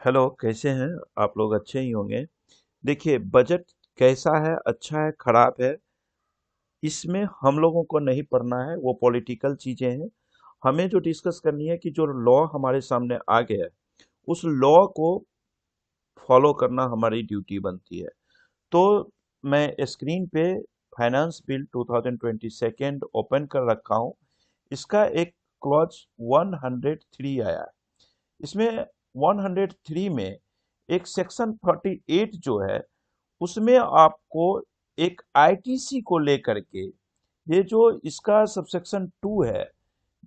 Hello, कैसे हैं? आप लोग अच्छे ही होंगे। देखिए, बजट कैसा है, अच्छा है, खराब है, इसमें हम लोगों को नहीं पढ़ना है, वो पॉलिटिकल चीजें हैं। हमें जो डिस्कस करनी है कि जो लॉ हमारे सामने आ गया है, उस लॉ को फॉलो करना हमारी ड्यूटी बनती है। तो मैं स्क्रीन पे फाइनेंस बिल 2022 ओपन कर रखा हूँ। इसका एक क्लॉज 103 आया है। इसमें 103 में एक सेक्शन 38 जो है, उसमें आपको एक आईटीसी को लेकर के, ये जो इसका सबसेक्शन 2 है,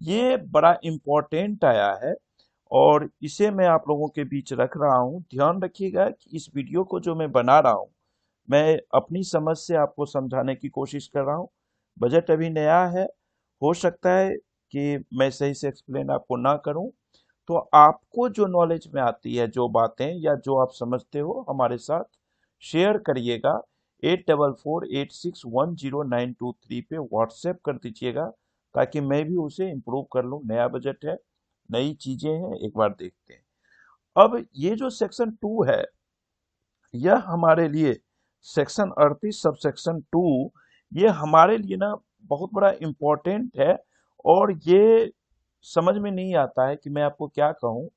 ये बड़ा इम्पोर्टेंट आया है। और इसे मैं आप लोगों के बीच रख रहा हूँ। ध्यान रखिएगा कि इस वीडियो को जो मैं बना रहा हूँ, मैं अपनी समझ से आपको समझाने की कोशिश कर रहा हूँ। बजट अभी नया है, हो सकता है कि मैं सही से एक्सप्लेन आपको ना करूं। तो आपको जो नॉलेज में आती है, जो बातें या जो आप समझते हो, हमारे साथ शेयर करिएगा। 8448610923 पे व्हाट्सएप कर दीजिएगा, ताकि मैं भी उसे इम्प्रूव कर लूँ। नया बजट है, नई चीजें हैं, एक बार देखते हैं। अब ये जो सेक्शन 2 है, यह हमारे लिए सेक्शन 38 सब सेक्शन 2, ये हमारे लिए ना बहुत बड़ा इम्पोर्टेंट है। और ये समझ में नहीं आता है कि मैं आपको क्या कहूँ,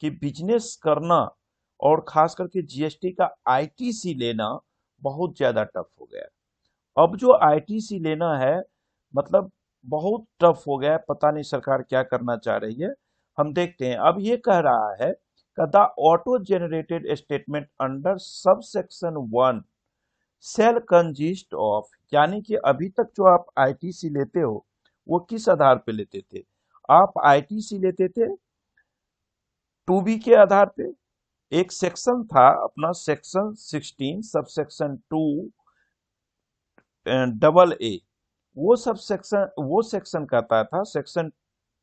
कि बिजनेस करना और खास करके जीएसटी का आईटीसी लेना बहुत ज्यादा टफ हो गया है। अब जो आईटीसी लेना है, मतलब बहुत टफ हो गया है। पता नहीं सरकार क्या करना चाह रही है, हम देखते हैं। अब ये कह रहा है कि the auto generated statement under sub section 1 shall consist of, यानी कि अभी तक जो आप आईटीसी लेते हो, वो किस आधार पे लेते थे? आप आईटीसी लेते थे 2B के आधार पे। एक सेक्शन था अपना section 16 sub section 2 double A, वो सेक्शन कहता था सेक्शन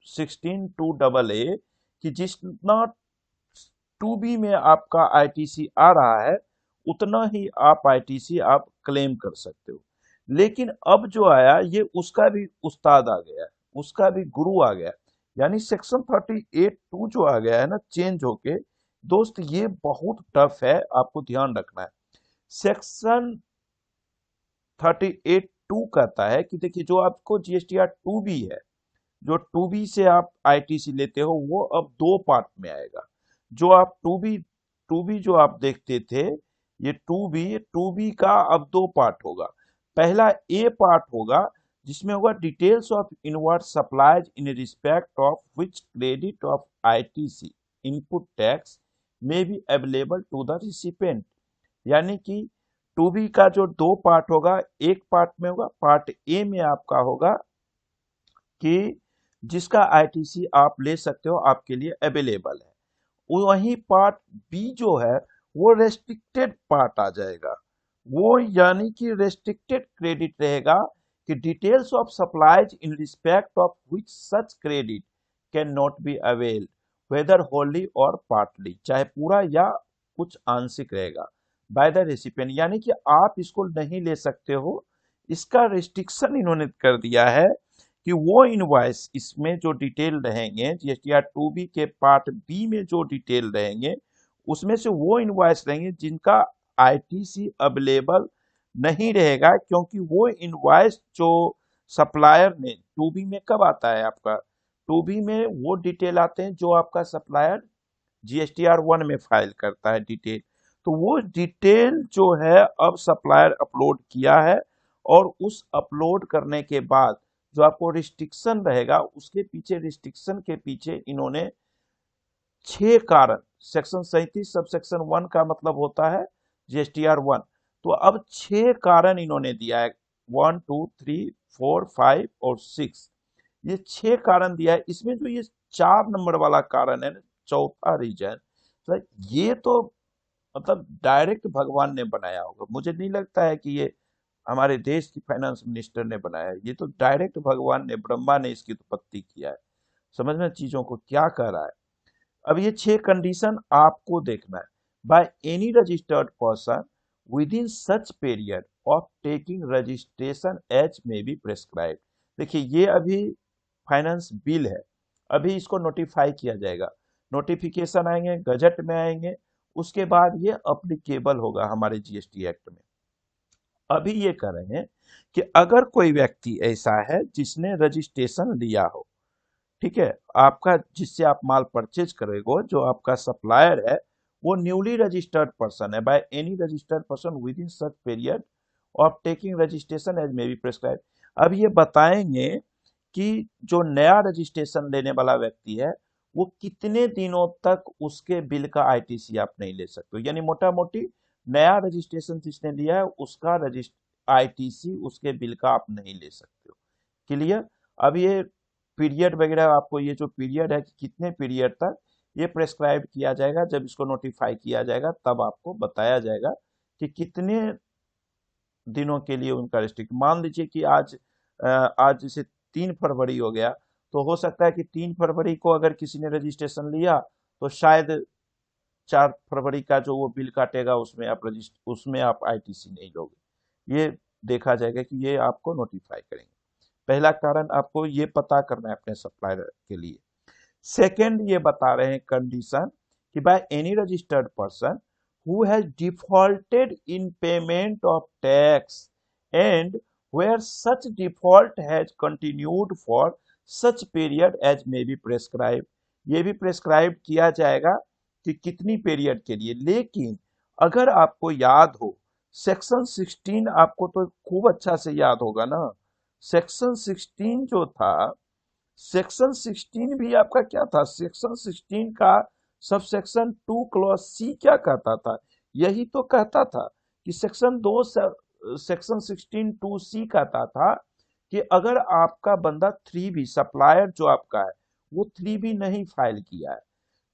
16 टू डबल ए, कि जितना 2B में आपका आईटीसी आ रहा है, उतना ही आप आईटीसी आप क्लेम कर सकते हो। लेकिन अब जो आया, ये उसका भी उस्ताद आ गया है, उसका भी गुरु आ गया। यानी सेक्शन 38(2) जो आ गया है ना, चेंज होके, दोस्त ये बहुत टफ है, आपको ध्यान रखना है। सेक्शन 38(2) कहता है कि देखिए, जो आपको जीएसटीआर 2B है, जो 2B से आप आईटीसी लेते हो, वो अब दो पार्ट में आएगा। जो आप टू बी जो आप देखते थे, ये टू बी का अब दो पार्ट होगा। पहला ए पार्ट होगा, जिसमें होगा details of inward supplies in respect of which credit of ITC input tax may be available to the recipient. यानी कि टू बी का जो दो पार्ट होगा, एक पार्ट में होगा, पार्ट ए में आपका होगा कि जिसका आईटीसी आप ले सकते हो, आपके लिए अवेलेबल है। वहीं पार्ट बी जो है, वो रेस्ट्रिक्टेड पार्ट आ जाएगा। वो यानी कि रेस्ट्रिक्टेड क्रेडिट रहेगा, कि details of supplies in respect of which such credit can not be availed whether wholly और पार्टली, चाहे पूरा या कुछ आंशिक रहेगा, बाय द रेसिपिएंट। यानी कि आप इसको नहीं ले सकते हो। इसका रिस्ट्रिक्शन इन्होंने कर दिया है कि वो इनवॉइस, इसमें जो डिटेल रहेंगे जीएसटीआर 2B के पार्ट बी में जो डिटेल रहेंगे, उसमें से वो इनवॉइस रहेंगे जिनका आईटीसी अवेलेबल नहीं रहेगा। क्योंकि वो इनवॉइस जो सप्लायर ने 2B में कब आता है आपका, 2B में वो डिटेल आते हैं जो आपका सप्लायर जीएसटीआर 1 में फाइल करता है डिटेल। तो वो डिटेल जो है, अब सप्लायर अपलोड किया है, और उस अपलोड करने के बाद जो आपको रिस्ट्रिक्शन रहेगा, उसके पीछे, रिस्ट्रिक्शन के पीछे इन्होंने 6 कारण, सेक्शन 37 सब सेक्शन 1 का मतलब होता है जीएसटीआर 1। तो अब 6 कारण इन्होंने दिया है, 1 2 3 4 5 और 6। ये 6 कारण दिया है। इसमें जो ये 4 नंबर वाला कारण है ना, चौथा रीजन, तो ये तो मतलब डायरेक्ट भगवान ने बनाया होगा। मुझे नहीं लगता है कि ये हमारे देश की फाइनेंस मिनिस्टर ने बनाया है। ये तो डायरेक्ट भगवान ने, ब्रह्मा ने इसकी उत्पत्ति किया है। समझना चीजों को क्या कह रहा है। अब ये 6 कंडीशन आपको देखना है। By any registered person within such period of taking registration as may be prescribe. देखिए, ये अभी फाइनेंस बिल है, अभी इसको नोटिफाई किया जाएगा। नोटिफिकेशन आएंगे, गजट में आएंगे, उसके बाद ये अप्लीकेबल होगा हमारे जीएसटी एक्ट में। अभी ये कह रहे हैं कि अगर कोई व्यक्ति ऐसा है जिसने रजिस्ट्रेशन लिया हो, ठीक है, आपका जिससे आप माल परचेज करेगो, जो आपका सप्लायर है, वो न्यूली रजिस्टर्ड पर्सन है by any registered person within such period of taking registration as may be prescribe. अब ये बताएंगे कि जो नया रजिस्ट्रेशन लेने वाला व्यक्ति है वो कितने दिनों तक उसके बिल का आईटीसी आप नहीं ले सकते हो। यानी मोटा मोटी नया रजिस्ट्रेशन जिसने लिया है उसका आईटीसी उसके बिल का आप नहीं ले सकते हो। क्लियर। अब ये पीरियड वगैरह, आपको ये जो पीरियड है कि कितने पीरियड तक, ये प्रेस्क्राइब किया जाएगा। जब इसको नोटिफाई किया जाएगा तब आपको बताया जाएगा कि कितने दिनों के लिए उनका रिस्ट्रिक्ट। मान लीजिए कि आज जैसे 3 फरवरी हो गया, तो हो सकता है कि 3 फरवरी को अगर किसी ने रजिस्ट्रेशन लिया तो शायद 4 फरवरी का जो वो बिल काटेगा उसमें आप आईटीसी नहीं लोगे। ये देखा जाएगा कि ये आपको नोटिफाई करेंगे। पहला कारण आपको ये पता करना है अपने सप्लायर के लिए। सेकेंड ये बता रहे हैं कंडीशन कि bye any registered person who has defaulted in payment of tax and where such default has continued for such period as may be prescribed। ये भी प्रेस्क्राइब किया जाएगा कि कितनी पीरियड के लिए। लेकिन अगर आपको याद हो सेक्शन 16, आपको तो खूब अच्छा से याद होगा ना, सेक्शन 16 जो था, सेक्शन 16 भी आपका क्या था, सेक्शन 16 का सब सेक्शन 2 क्लॉज सी क्या कहता था, यही तो कहता था कि सेक्शन 16(2)(c कहता था कि अगर आपका बंदा 3B सप्लायर जो आपका है वो 3B नहीं फाइल किया है,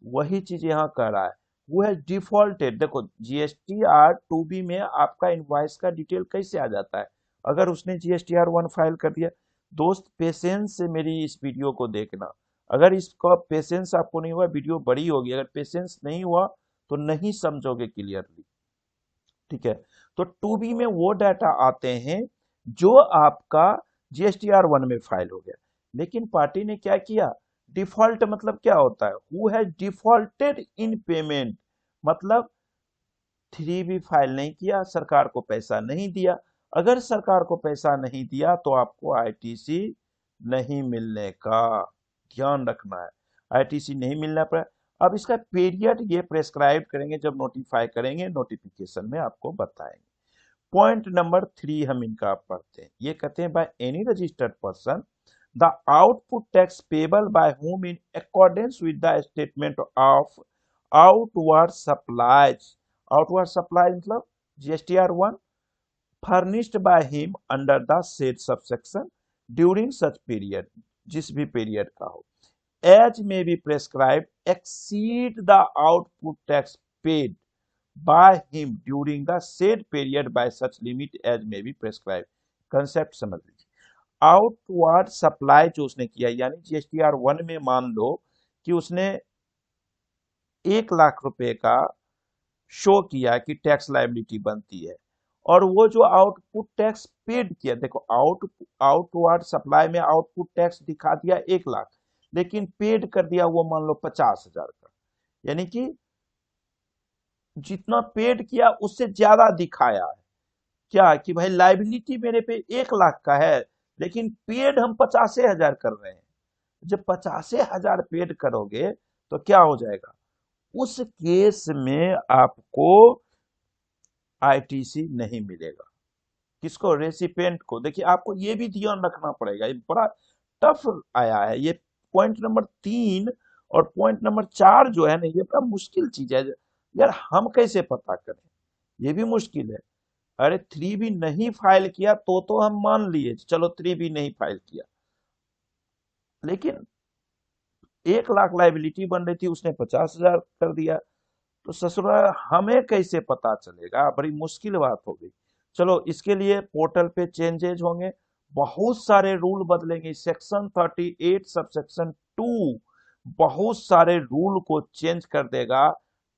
वही चीज यहाँ कह रहा है, वो है डिफॉल्टेड। देखो जीएसटीआर 2B में आपका इनवॉइस का डिटेल कैसे आ जाता है, अगर उसने जीएसटीआर 1 फाइल कर दिया। दोस्त पेशेंस से मेरी इस वीडियो को देखना, अगर इसका पेशेंस आपको नहीं हुआ वीडियो बड़ी होगी, अगर पेशेंस नहीं हुआ तो नहीं समझोगे क्लियरली, ठीक है। तो 2B में वो डाटा आते हैं जो आपका जीएसटीआर 1 में फाइल हो गया। लेकिन पार्टी ने क्या किया, डिफॉल्ट मतलब क्या होता है, who has defaulted in payment, मतलब 3B फाइल नहीं किया, सरकार को पैसा नहीं दिया। अगर सरकार को पैसा नहीं दिया तो आपको आईटीसी नहीं मिलने का ध्यान रखना है, आईटीसी नहीं मिलना पर। अब इसका पीरियड ये प्रेस्क्राइब करेंगे जब नोटिफाई करेंगे, नोटिफिकेशन में आपको बताएंगे। पॉइंट नंबर 3 हम इनका पढ़ते हैं। ये कहते हैं bye any registered person the output tax payable by home in accordance with the statement of outward supplies. Outward supply मतलब GSTR 1 furnished by him under the said subsection during such period, जिस भी period का हो, as may be prescribed, exceed the output tax paid by him during the said period by such limit as may be prescribed। Concept समझ लीजिए। Outward supply जो उसने किया, यानी जीएसटीआर 1 में मान लो कि उसने 1 लाख रुपए का शो किया कि टैक्स लायबिलिटी बनती है, और वो जो आउटपुट टैक्स पेड किया, देखो आउटवर्ड सप्लाई में आउटपुट टैक्स दिखा दिया 1 लाख, लेकिन पेड कर दिया वो मान लो 50,000 का, यानी कि जितना पेड किया उससे ज्यादा दिखाया है। क्या कि भाई लायबिलिटी मेरे पे 1 लाख का है, लेकिन पेड हम 85,000 कर रहे हैं। जब 85,000 पेड करोगे तो क्या हो जाएगा, उस केस में आपको आईटीसी नहीं मिलेगा। किसको, रेसिपेंट को। देखिए आपको ये भी ध्यान रखना पड़ेगा, ये बड़ा टफ आया है ये। पॉइंट नंबर 3 और पॉइंट नंबर 4 जो है ना, ये बड़ा मुश्किल चीज है यार, हम कैसे पता करें, ये भी मुश्किल है। अरे 3B नहीं फाइल किया तो हम मान लिए चलो 3B नहीं फाइल किया, लेकिन 1 लाख लाइबिलिटी बन रही थी, उसने 50,000 कर दिया, तो ससुरा हमें कैसे पता चलेगा, बड़ी मुश्किल बात हो गई। चलो इसके लिए पोर्टल पे चेंजेज होंगे, बहुत सारे रूल बदलेंगे। सेक्शन 38 सबसेक्शन 2 बहुत सारे रूल को चेंज कर देगा।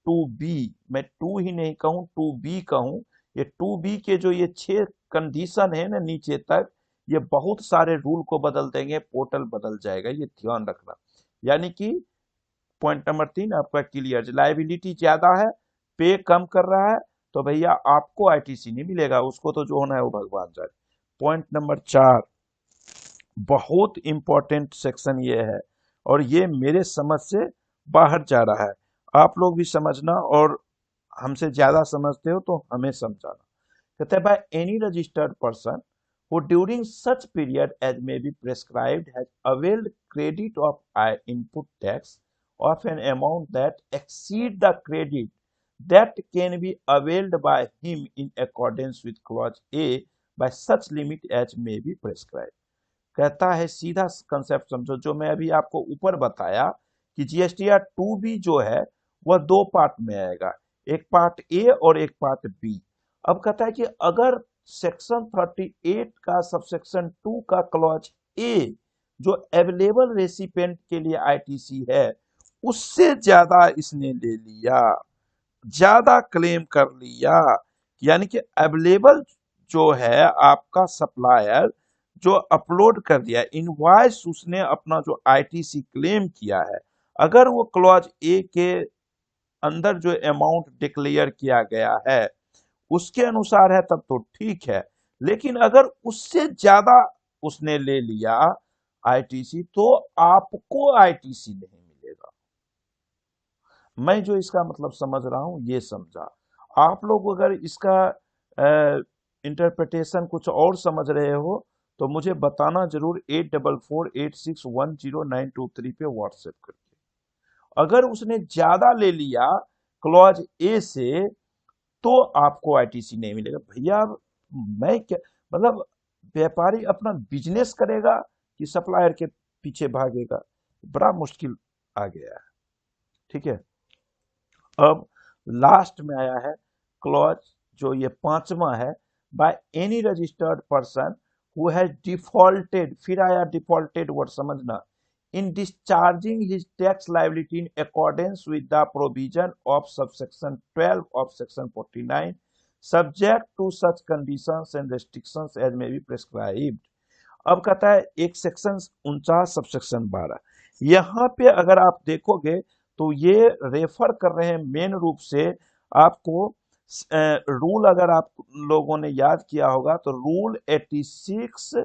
2B, मैं 2 ही नहीं कहूं 2B कहूं, ये 2B के जो ये 6 कंडीशन है ना नीचे तक, ये बहुत सारे रूल को बदल देंगे, पोर्टल बदल जाएगा, ये ध्यान रखना। यानी कि पॉइंट नंबर 3 आपका क्लियर, लाइबिलिटी ज्यादा है, पे कम कर रहा है, तो भैया आपको आईटीसी नहीं मिलेगा, उसको तो जो होना है वो भगवान जाने। पॉइंट नंबर 4, बहुत इंपॉर्टेंट सेक्शन ये है, और ये मेरे समझ से बाहर जा रहा है, आप लोग भी समझना, और हमसे ज्यादा समझते हो तो हमें समझाना। कहते हैं, bye any registered person who during such period as may be prescribed has availed credit of input tax of an amount that exceed the credit that can be availed by him in accordance with clause A by such limit as may be prescribed। कहता है, सीधा concept समझो, जो मैं अभी आपको ऊपर बताया कि जीएसटीआर 2B जो है वह दो पार्ट में आएगा, एक पार्ट ए और एक पार्ट बी। अब कहता है कि अगर सेक्शन 38 का सबसेक्शन 2 का क्लॉज ए जो अवेलेबल रेसिपेंट के लिए आईटीसी है उससे ज्यादा इसने ले लिया, ज्यादा क्लेम कर लिया, यानी कि अवेलेबल जो है आपका सप्लायर जो अपलोड कर दिया इनवॉइस, उसने अपना जो आईटीसी क्लेम किया है, अगर वो क्लॉज ए के अंदर जो अमाउंट डिक्लेयर किया गया है उसके अनुसार है तब तो ठीक है, लेकिन अगर उससे ज्यादा उसने ले लिया आईटीसी तो आपको आईटीसी नहीं मिलेगा। मैं जो इसका मतलब समझ रहा हूं ये समझा, आप लोग अगर इसका इंटरप्रिटेशन कुछ और समझ रहे हो तो मुझे बताना जरूर 8448610923 पे व्हाट्सएप करके। अगर उसने ज्यादा ले लिया क्लॉज ए से तो आपको आईटीसी नहीं मिलेगा। भैया मैं क्या मतलब, व्यापारी अपना बिजनेस करेगा कि सप्लायर के पीछे भागेगा, बड़ा मुश्किल आ गया है। ठीक है, अब लास्ट में आया है क्लॉज जो ये पांचवा है, by any registered person who has defaulted, फिर आया डिफॉल्टेड वर्ड समझना, in discharging his tax liability in accordance with the provision of subsection 12 ऑफ section 49 subject to such conditions and restrictions as may be prescribed. अब कहता है एक section 49 subsection 12, यहां पे अगर आप देखोगे तो ये रेफर कर रहे हैं मेन रूप से आपको रूल, अगर आप लोगों ने याद किया होगा तो रूल 86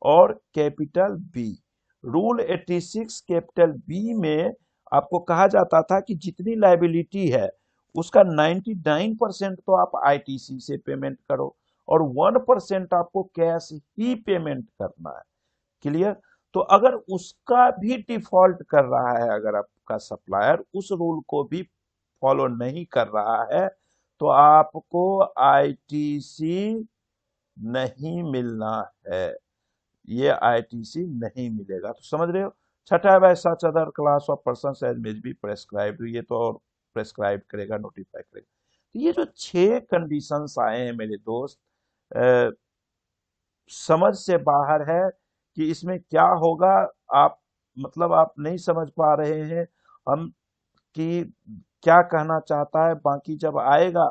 और capital B. Rule 86 capital B में आपको कहा जाता था कि जितनी लायबिलिटी है उसका 99% तो आप आईटीसी से पेमेंट करो और 1% आपको कैश ही पेमेंट करना है। क्लियर? तो अगर उसका भी डिफॉल्ट कर रहा है, अगर आपका सप्लायर उस रूल को भी फॉलो नहीं कर रहा है तो आपको आईटीसी नहीं मिलना है, ये आईटीसी नहीं मिलेगा। तो समझ रहे हो, छठा है by such other class of person as may be prescribed, ये तो और प्रेस्क्राइब करेगा, नोटिफाई करेगा। तो ये जो 6 कंडीशंस आए हैं मेरे दोस्त, समझ से बाहर है कि इसमें क्या होगा, आप मतलब आप नहीं समझ पा रहे हैं हम कि क्या कहना चाहता है। बाकी जब आएगा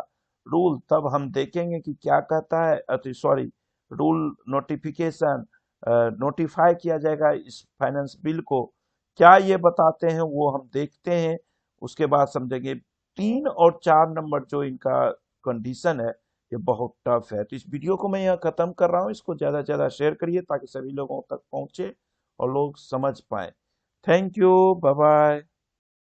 रूल तब हम देखेंगे कि क्या कहता है, सॉरी रूल नोटिफिकेशन नोटिफाई किया जाएगा इस फाइनेंस बिल को, क्या ये बताते हैं वो हम देखते हैं, उसके बाद समझेंगे। 3 और 4 नंबर जो इनका कंडीशन है ये बहुत टफ है। तो इस वीडियो को मैं यहाँ खत्म कर रहा हूँ, इसको ज्यादा से ज्यादा शेयर करिए ताकि सभी लोगों तक पहुंचे और लोग समझ पाए। Thank you, bye bye.